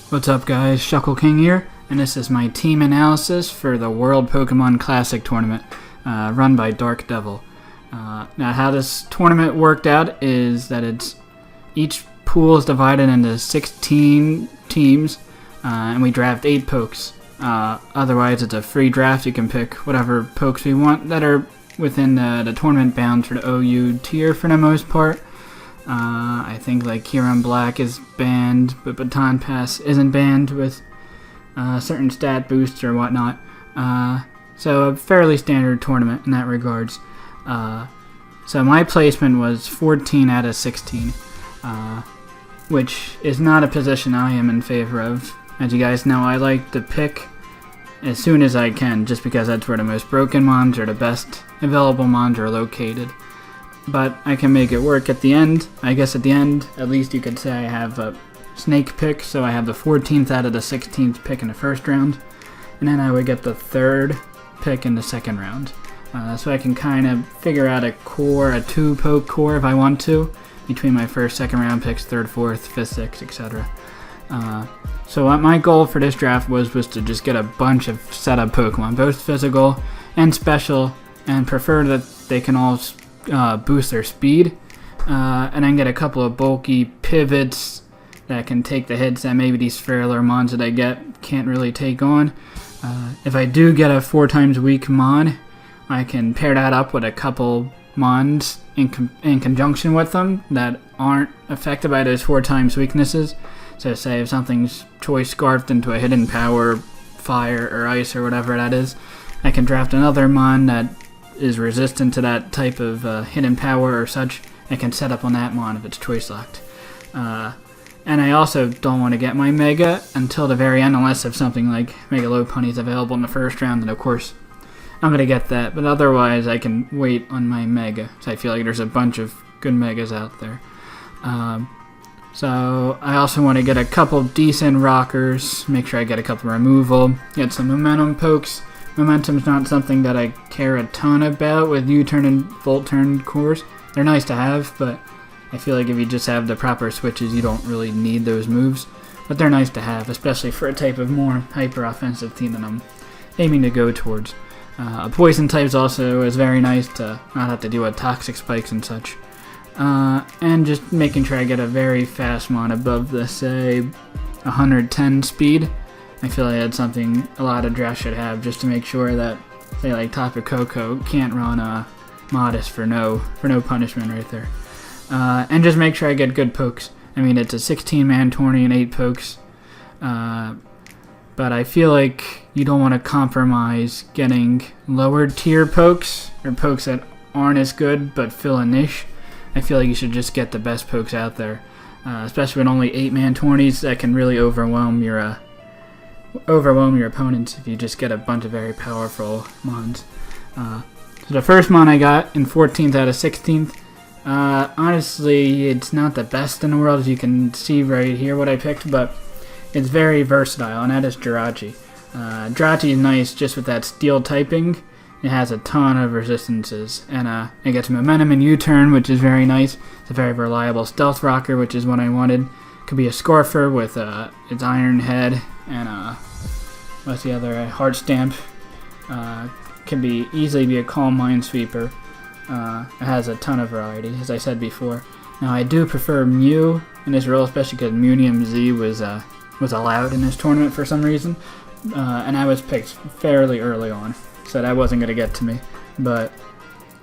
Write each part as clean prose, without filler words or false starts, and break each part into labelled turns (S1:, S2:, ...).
S1: What's up guys, Shuckle King here, and this is my team analysis for the World Pokemon Classic Tournament, run by Dark Devil. Now how this tournament worked out is that each pool is divided into 16 teams, and we draft 8 pokes. Otherwise it's a free draft. You can pick whatever pokes we want that are within the tournament bounds for the OU tier for the most part. I think like Huron Black is banned, but Baton Pass isn't banned with certain stat boosts or whatnot. So a fairly standard tournament in that regards. So my placement was 14 out of 16, which is not a position I am in favor of. As you guys know, I like to pick as soon as I can, just because that's where the most broken mons or the best available mons are located. But I can make it work at the end. I guess at the end, at least you could say I have a snake pick, so I have the 14th out of the 16th pick in the first round, and then I would get the 3rd pick in the second round. So I can kind of figure out a 2-poke core if I want to, between my first, second round picks, 3rd, 4th, 5th, 6th, etc. So what my goal for this draft was to just get a bunch of setup Pokemon, both physical and special, and prefer that they can all boost their speed, and then get a couple of bulky pivots that can take the hits that maybe these frailer mons that I get can't really take on. If I do get a 4 times weak mon, I can pair that up with a couple mons in conjunction with them that aren't affected by those 4 times weaknesses. So say if something's choice scarfed into a hidden power, fire or ice or whatever that is, I can draft another mon that is resistant to that type of hidden power or such, and can set up on that mon if it's choice locked. And I also don't want to get my Mega until the very end, unless if something like Mega Lopunny is available in the first round, then of course I'm going to get that, but otherwise I can wait on my Mega, so I feel like there's a bunch of good Megas out there. So I also want to get a couple decent rockers, make sure I get a couple removal, get some momentum pokes. Momentum's not something that I care a ton about with U-turn and Volt-turn cores. They're nice to have, but I feel like if you just have the proper switches, you don't really need those moves. But they're nice to have, especially for a type of more hyper-offensive team that I'm aiming to go towards. Poison types also is very nice to not have to deal with toxic spikes and such. And just making sure I get a very fast mon above the, say, 110 speed. I feel like that's something a lot of drafts should have, just to make sure that, say, like Tapu Koko can't run Modest for no punishment right there. And just make sure I get good pokes. I mean, it's a 16-man tourney and 8 pokes, but I feel like you don't want to compromise getting lower tier pokes, or pokes that aren't as good but fill a niche. I feel like you should just get the best pokes out there, especially with only 8-man tourneys that can really overwhelm your opponents if you just get a bunch of very powerful mons. So the first mon I got in 14th out of 16th, honestly it's not the best in the world, as you can see right here what I picked, but it's very versatile, and that is Jirachi. Jirachi is nice just with that steel typing. It has a ton of resistances, and it gets momentum and U-turn, which is very nice. It's a very reliable stealth rocker, which is what I wanted. Could be a Scarfer with its Iron Head, and what's the other? Heart Stamp. Can easily be a Calm Minesweeper. It has a ton of variety, as I said before. Now I do prefer Mew in this role, especially because Munium Z was allowed in this tournament for some reason, and I was picked fairly early on, so that wasn't going to get to me. But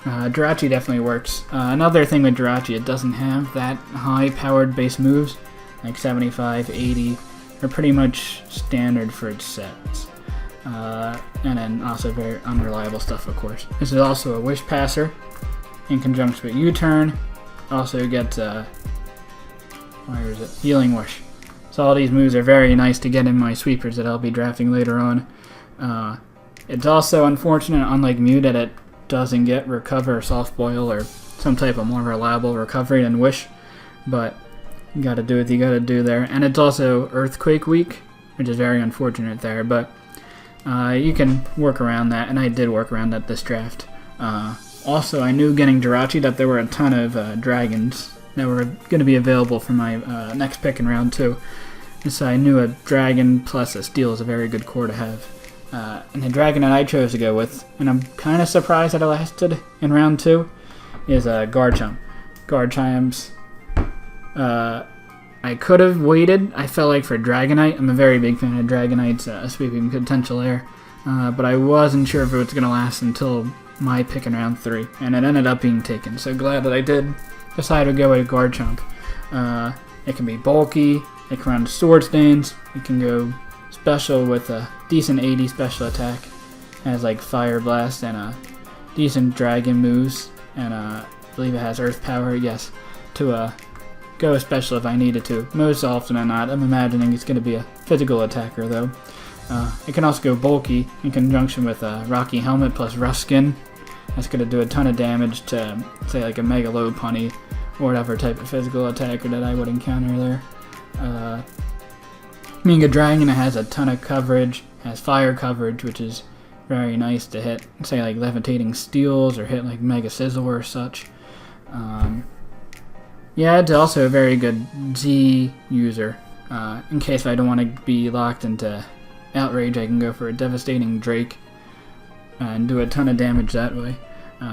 S1: Jirachi definitely works. Another thing with Jirachi, it doesn't have that high-powered base moves, like 75, 80. Are pretty much standard for its sets. And then also very unreliable stuff, of course. This is also a Wish Passer in conjunction with U-turn. Also gets Healing Wish. So all these moves are very nice to get in my sweepers that I'll be drafting later on. It's also unfortunate, unlike Mew, that it doesn't get Recover or Soft Boil or some type of more reliable recovery than Wish, but you gotta do what you gotta do there. And it's also Earthquake weak, which is very unfortunate there, but you can work around that, and I did work around that this draft. Also, I knew getting Jirachi that there were a ton of dragons that were going to be available for my next pick in round 2. so I knew a dragon plus a steel is a very good core to have. And the dragon that I chose to go with, and I'm kind of surprised that it lasted in round 2, is Garchomp. Garchomp's. I could have waited, I felt like, for Dragonite. I'm a very big fan of Dragonite's sweeping potential there. But I wasn't sure if it was going to last until my pick in round 3. And it ended up being taken. So glad that I did decide to go with Garchomp. It can be bulky, it can run Sword Stance, it can go special with a decent 80 special attack. It has like Fire Blast and a decent dragon moves. And I believe it has Earth Power, yes, to go special if I needed to. Most often than not, I'm imagining it's going to be a physical attacker though. It can also go bulky in conjunction with Rocky Helmet plus Rough Skin. That's going to do a ton of damage to, say, like a Megalopunny or whatever type of physical attacker that I would encounter there. Being a dragon, it has a ton of coverage, has fire coverage, which is very nice to hit, say, like Levitating Steels or hit like Mega Sizzle or such. Yeah, it's also a very good Z user. In case I don't want to be locked into Outrage, I can go for a Devastating Drake and do a ton of damage that way.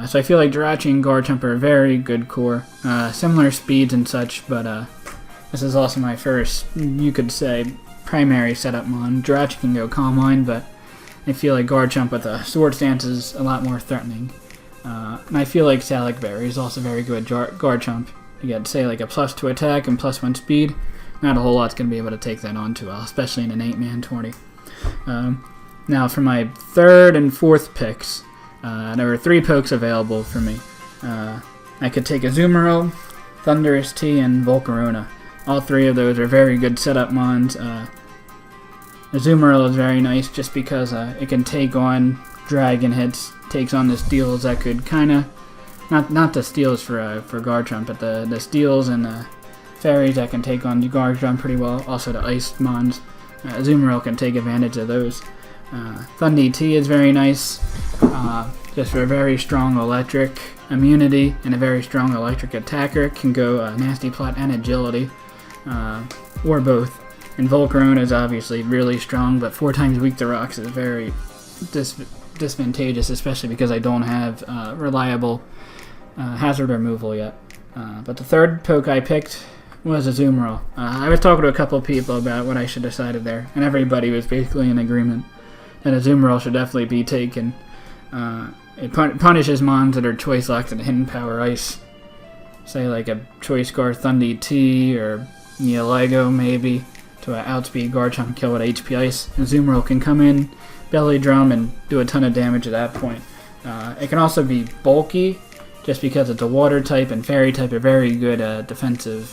S1: So I feel like Jirachi and Garchomp are a very good core. Similar speeds and such, but this is also my first, you could say, primary setup mon. Jirachi can go Calm Mind, but I feel like Garchomp with a Sword Stance is a lot more threatening. And I feel like Salic Berry is also very good with Garchomp. You get, say, like a +2 attack and +1 speed. Not a whole lot's going to be able to take that on too well, especially in an 8-man tourney. Now for my 3rd and 4th picks, there were 3 pokes available for me. I could take Azumarill, Thundurus T, and Volcarona. All 3 of those are very good setup mons. Azumarill is very nice just because it can take on dragon hits, takes on the steals that could kind of, not the steals for Garchomp, but the steals and the fairies that can take on Garchomp pretty well. Also the ice mons. Azumarill can take advantage of those. Thundi T is very nice, just for a very strong electric immunity and a very strong electric attacker. It can go Nasty Plot and Agility, or both. And Volcarona is obviously really strong, but 4 times weak to rocks is very disadvantageous, especially because I don't have reliable hazard removal yet. But the 3rd poke I picked was Azumarill. I was talking to a couple of people about what I should have decided there, and everybody was basically in agreement that Azumarill should definitely be taken. It punishes mons that are choice locked in Hidden Power Ice. Say like a Choice Scar Thundi T or Neolego maybe to outspeed Garchomp kill with HP Ice. Azumarill can come in, Belly Drum, and do a ton of damage at that point. It can also be bulky, just because it's a water type and fairy type are very good defensive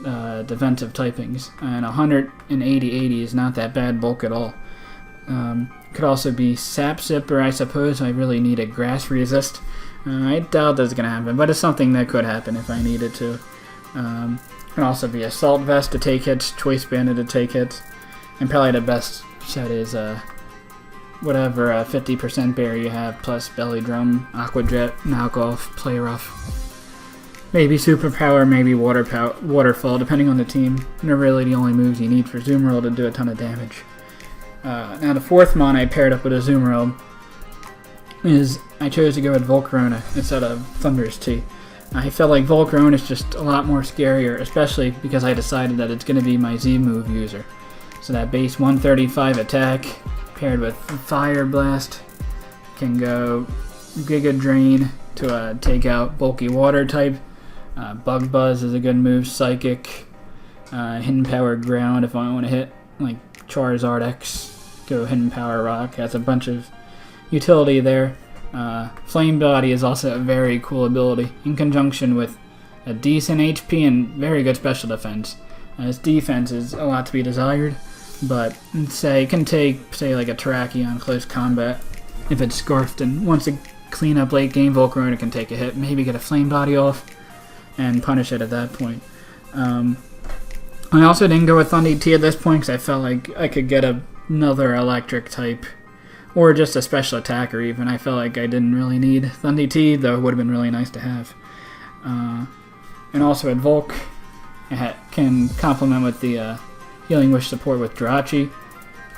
S1: typings, and 180 is not that bad bulk at all. Could also be Sap Sipper, I suppose. I really need a Grass Resist. I doubt that's going to happen, but it's something that could happen if I needed to. Can also be Assault Vest to take hits, Choice Bandit to take hits, and probably the best set is whatever 50% berry you have, plus Belly Drum, Aqua Jet, Knockoff, Play Rough. Maybe Superpower, maybe Waterfall, depending on the team. They're really the only moves you need for Azumarill to do a ton of damage. Now the 4th mon I paired up with Azumarill is I chose to go with Volcarona instead of Thundurus T. I felt like Volcarona is just a lot more scarier, especially because I decided that it's going to be my Z move user. So that base 135 attack paired with Fire Blast can go Giga Drain to take out bulky water type. Bug Buzz is a good move. Psychic, Hidden Power Ground if I want to hit like Charizard X, go Hidden Power Rock. Has a bunch of utility there. Flame Body is also a very cool ability in conjunction with a decent HP and very good special defense. Its defense is a lot to be desired, but say it can take, say, like a Terrakion close combat if it's scarfed, and once it clean up late game, Volcarona can take a hit, maybe get a Flame Body off and punish it at that point. I also didn't go with Thundi T at this point because I felt like I could get another electric type or just a special attacker even. I felt like I didn't really need Thundi T, though it would have been really nice to have. And also at Volk, it can complement with the Healing Wish support with Jirachi.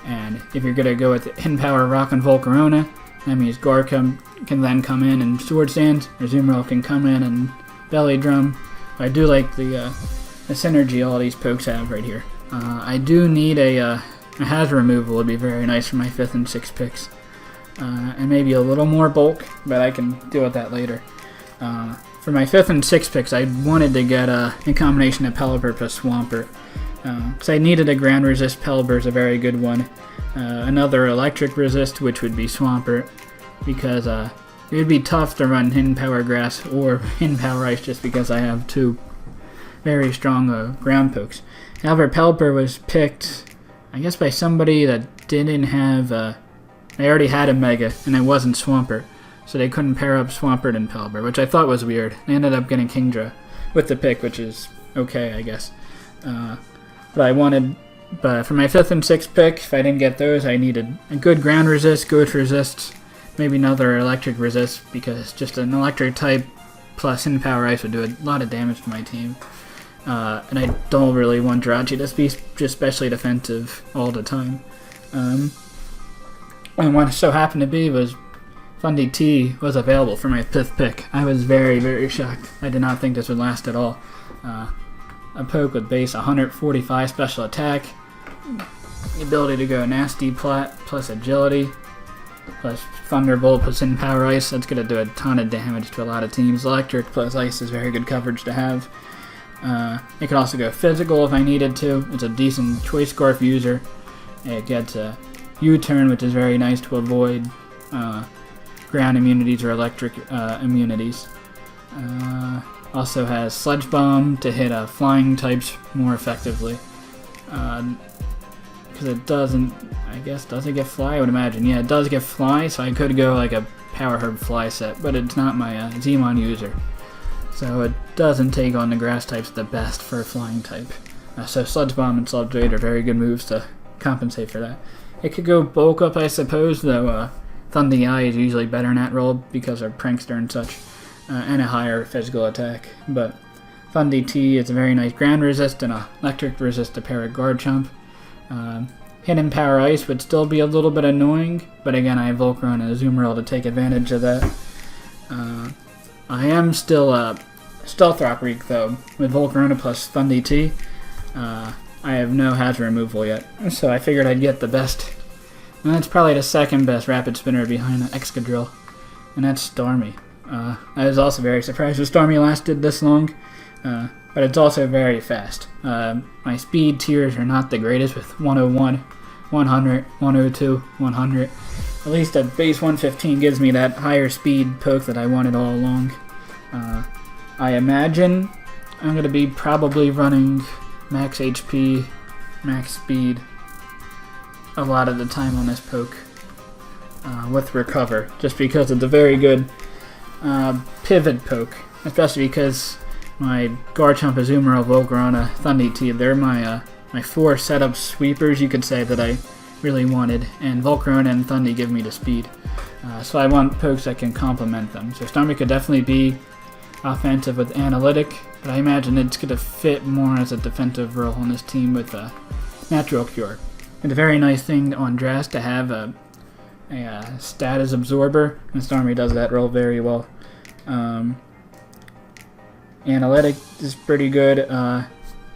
S1: And if you're going to go with Hidden Power Rock and Volcarona, that means Gorkum can then come in and Sword Stance, or Azumarill can come in and Belly Drum. I do like the synergy all these pokes have right here. I do need a hazard removal would be very nice for my 5th and 6th picks. And maybe a little more bulk, but I can deal with that later. For my 5th and 6th picks, I wanted to get a combination of Pelipper plus Swampert. Because I needed a ground resist. Pelipper is a very good one. Another electric resist, which would be Swampert, because it would be tough to run Hidden Power Grass or Hidden Power Ice just because I have 2 very strong ground pokes. However, Pelipper was picked, I guess, by somebody that didn't have... they already had a Mega, and it wasn't Swampert, so they couldn't pair up Swampert and Pelipper, which I thought was weird. They ended up getting Kingdra with the pick, which is okay, I guess. But for my 5th and 6th pick, if I didn't get those, I needed a good ground resist, ghost resist, maybe another electric resist, because just an electric type plus Hidden Power Ice would do a lot of damage to my team. And I don't really want Jirachi to be just specially defensive all the time. And what so happened to be was Fundy T was available for my 5th pick. I was very, very shocked. I did not think this would last at all. A poke with base 145 special attack, the ability to go Nasty Plat plus agility, plus Thunderbolt plus Hidden Power Ice. That's going to do a ton of damage to a lot of teams. Electric plus Ice is very good coverage to have. It could also go physical if I needed to. It's a decent Choice Scarf user. It gets a U-turn, which is very nice to avoid ground immunities or electric immunities. Also has Sludge Bomb to hit flying types more effectively. Because it doesn't, I guess, does it get Fly? I would imagine. Yeah, it does get Fly, so I could go like a Power Herb Fly set, but it's not my Zmon user. So it doesn't take on the grass types the best for a flying type. So Sludge Bomb and Sludge Blade are very good moves to compensate for that. It could go bulk up, I suppose, though Thundy Eye is usually better in that role because of Prankster and such, and a higher physical attack. But Fundy T is a very nice ground resist and a electric resist to pair with Garchomp. Hidden Power Ice would still be a little bit annoying, but again, I have Volcarona and Azumarill to take advantage of that. I am still Stealth Rock Weak, though, with Volcarona plus Fundy T. I have no hazard removal yet, so I figured I'd get the best. And that's probably the second best Rapid Spinner behind Excadrill, and that's Stormy. I was also very surprised that Stormy lasted this long, but it's also very fast. My speed tiers are not the greatest with 101, 100, 102, 100. At least a base 115 gives me that higher speed poke that I wanted all along. I imagine I'm going to be probably running max HP, max speed a lot of the time on this poke with Recover, just because it's a very good pivot poke, especially because my Garchomp, Azumarill, Volcarona, Thundy T, they're my 4 setup sweepers, you could say, that I really wanted, and Volcarona and Thundy give me the speed. So I want pokes that can complement them. So Stormy could definitely be offensive with Analytic, but I imagine it's going to fit more as a defensive role on this team with Natural Cure. It's a very nice thing on Drast to have a status absorber, and Stormy does that role very well. Analytic is pretty good.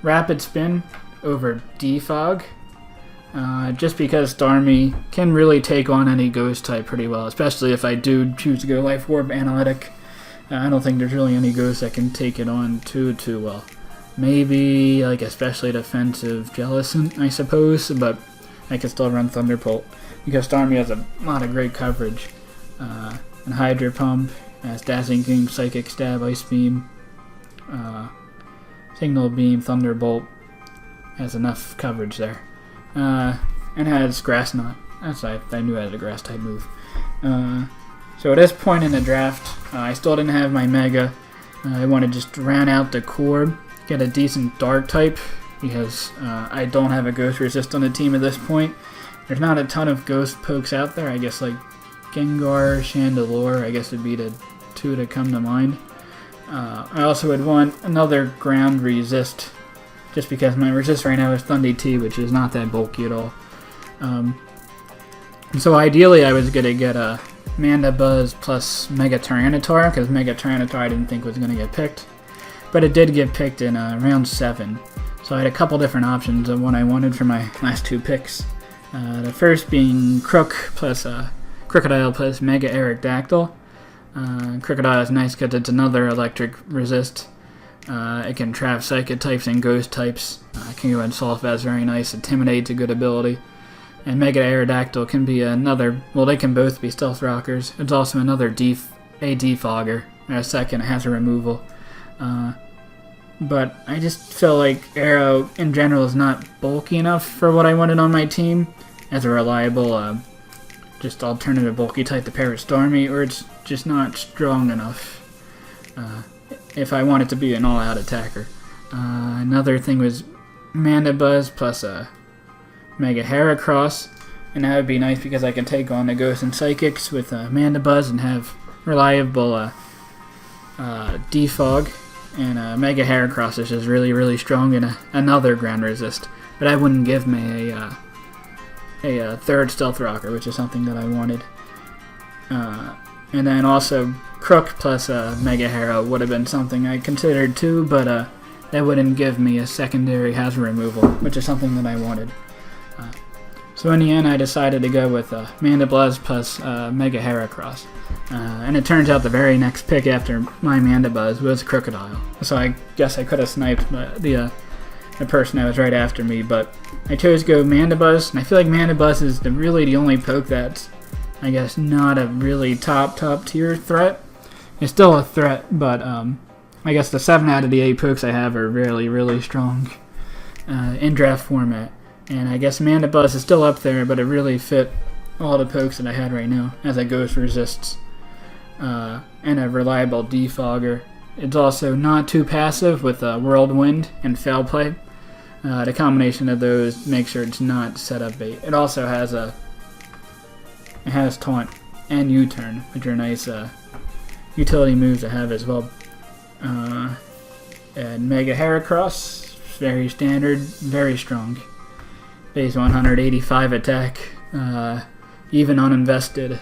S1: Rapid Spin over Defog, just because Stormy can really take on any Ghost type pretty well, especially if I do choose to go Life Orb Analytic. I don't think there's really any Ghost that can take it on too well. Maybe like especially defensive Jellicent, I suppose, but I can still run Thunderbolt because Stormy has a lot of great coverage. And Hydro Pump has Dazzling Gleam, Psychic Stab, Ice Beam, Signal Beam, Thunderbolt. Has enough coverage there. And has Grass Knot. That's I knew I had a Grass type move. So at this point in the draft, I still didn't have my Mega. I want to just round out the core, get a decent Dark type, because I don't have a Ghost Resist on the team at this point. There's not a ton of Ghost pokes out there. I guess like Gengar, Chandelure, I guess would be the 2 to come to mind. I also would want another Ground Resist just because my resist right now is Thundy T, which is not that bulky at all. So ideally I was going to get a Mandibuzz plus Mega Tyranitar, because Mega Tyranitar I didn't think was going to get picked. But it did get picked in round 7. So I had a couple different options of what I wanted for my last 2 picks. The first being Crocodile plus Mega Aerodactyl. Crocodile is nice because it's another electric resist. It can trap Psychic types and Ghost types. Can go in Sulfaz, very nice. Intimidate's a good ability. And Mega Aerodactyl can be another, well, they can both be Stealth Rockers. It's also another defogger. Second, it has a removal. But I just feel like Aero in general is not bulky enough for what I wanted on my team as a reliable, just alternative bulky type to pair with Stormy, or it's just not strong enough if I want it to be an all-out attacker. Another thing was Mandibuzz plus Mega Heracross, and that would be nice because I can take on the Ghosts and Psychics with Mandibuzz and have reliable defog. And Mega Heracross is just really, really strong and another ground resist. But that wouldn't give me a third Stealth Rocker, which is something that I wanted. And then also Crook plus Mega Hero would have been something I considered too, but that wouldn't give me a secondary hazard removal, which is something that I wanted. So in the end, I decided to go with Mandibuzz plus Mega Heracross. And it turns out the very next pick after my Mandibuzz was Crocodile. So I guess I could have sniped the person that was right after me, but I chose to go Mandibuzz, and I feel like Mandibuzz is really the only poke that's, I guess, not a really top tier threat. It's still a threat, but I guess the 7 out of the 8 pokes I have are really, really strong in draft format. And I guess Mandibuzz is still up there, but it really fit all the pokes that I had right now, as a Ghost resists and a reliable defogger. It's also not too passive with Whirlwind and Fail Play. The combination of those makes sure it's not setup bait. It also has Taunt and U-Turn, which are nice utility moves to have as well. And Mega Heracross, very standard, very strong. Base 185 attack, even uninvested.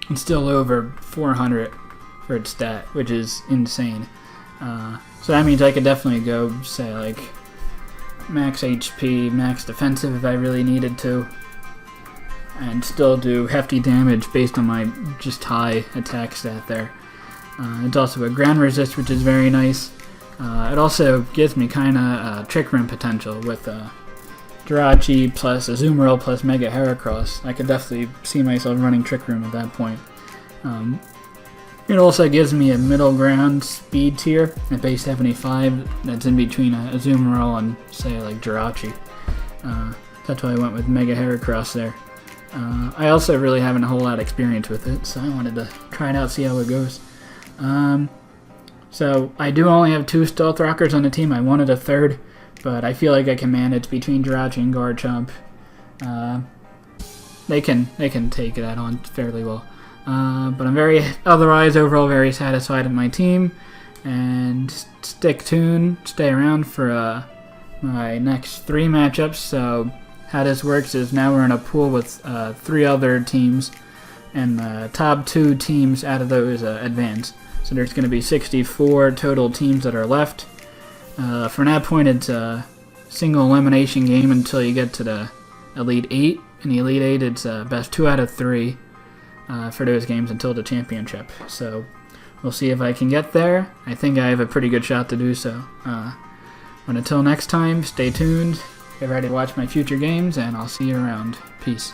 S1: It's still over 400 for its stat, which is insane. So that means I could definitely go, say, like, max HP, max defensive if I really needed to, and still do hefty damage based on my just high attack stat there. It's also a ground resist, which is very nice. It also gives me kind of Trick Room potential with Jirachi plus Azumarill plus Mega Heracross. I could definitely see myself running Trick Room at that point. It also gives me a middle ground speed tier at base 75 that's in between Azumarill and, say, like Jirachi. That's why I went with Mega Heracross there. I also really haven't a whole lot of experience with it, so I wanted to try it out, see how it goes. So I do only have 2 Stealth Rockers on the team. I wanted a third, but I feel like I can manage between Jirachi and Garchomp. They can take that on fairly well. But I'm overall very satisfied with my team, and stay around for my next 3 matchups. So how this works is now we're in a pool with 3 other teams, and the top 2 teams out of those advance. So there's going to be 64 total teams that are left. From that point, it's a single elimination game until you get to the Elite 8. In the Elite 8, it's best 2 out of 3 for those games until the championship. So we'll see if I can get there. I think I have a pretty good shot to do so. But until next time, stay tuned, get ready to watch my future games, and I'll see you around. Peace.